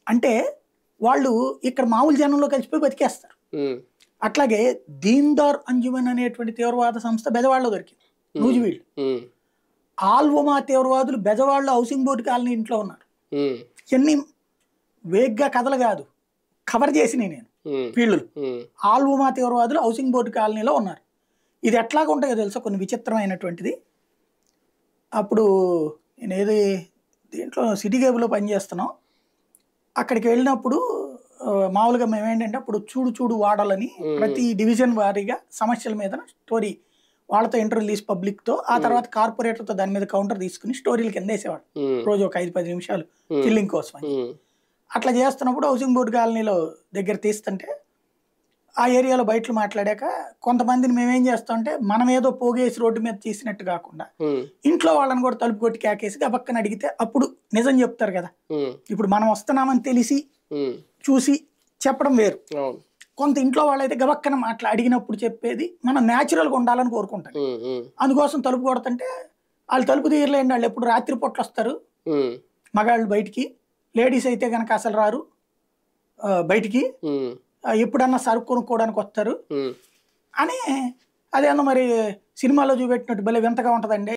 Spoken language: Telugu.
అంటే వాళ్ళు ఇక్కడ మామూలు జనంలో కలిసిపోయి బతికేస్తారు. అట్లాగే దీన్దార్ అంజుమన్ అనేటువంటి తీవ్రవాద సంస్థ బెజవాడలో దొరికింది, నూజివీడు. ఆల్వమా తీవ్రవాదులు బెజవాడలో హౌసింగ్ బోర్డు కాలనీ ఇంట్లో ఉన్నారు. ఇవన్నీ వేగ్గా కథలు కాదు, కవర్ చేసినాయి నేను వీళ్ళు. ఆల్వమా తీవ్రవాదులు హౌసింగ్ బోర్డు కాలనీలో ఉన్నారు. ఇది ఎట్లాగా ఉంటాయో తెలుసా, కొన్ని విచిత్రమైనటువంటిది. అప్పుడు నేను ఏది దీంట్లో సిటీ కేబుల్లో పనిచేస్తున్నాం, అక్కడికి వెళ్ళినప్పుడు మామూలుగా మేమేంటంటే అప్పుడు చూడు చూడు వాడాలని ప్రతి డివిజన్ వారీగా సమస్యల మీద స్టోరీ వాళ్ళతో ఇంటర్వ్యూ తీసి పబ్లిక్తో, ఆ తర్వాత కార్పొరేటర్తో దాని మీద కౌంటర్ తీసుకుని స్టోరీలు కింద వేసేవాడు రోజు ఒక 5-10 నిమిషాలు ఫిల్లింగ్ కోసం అని. అట్లా చేస్తున్నప్పుడు హౌసింగ్ బోర్డు కాలనీలో దగ్గర తీస్తుంటే ఆ ఏరియాలో బయటలు మాట్లాడాక కొంతమందిని మేమేం చేస్తామంటే మనం ఏదో పోగేసి రోడ్డు మీద తీసినట్టు కాకుండా ఇంట్లో వాళ్ళని కూడా తలుపు కొట్టి కేకేసి గబక్కన అడిగితే అప్పుడు నిజం చెప్తారు కదా. ఇప్పుడు మనం వస్తున్నామని తెలిసి చూసి చెప్పడం వేరు, కొంత ఇంట్లో వాళ్ళైతే గబక్కన అడిగినప్పుడు చెప్పేది మనం న్యాచురల్గా ఉండాలని కోరుకుంటాం. అందుకోసం తలుపు కొడుతుంటే వాళ్ళు తలుపు తీయలేండి, వాళ్ళు ఎప్పుడు రాత్రి పూట్లు వస్తారు మగాళ్ళు బయటికి, లేడీస్ అయితే కనుక అసలు రారు బయటికి, ఎప్పుడన్నా సరుకు కొనుక్కోవడానికి వస్తారు అని. అదేమో మరి సినిమాలో చూపెట్టినట్టు భలే వింతగా ఉంటుందండి.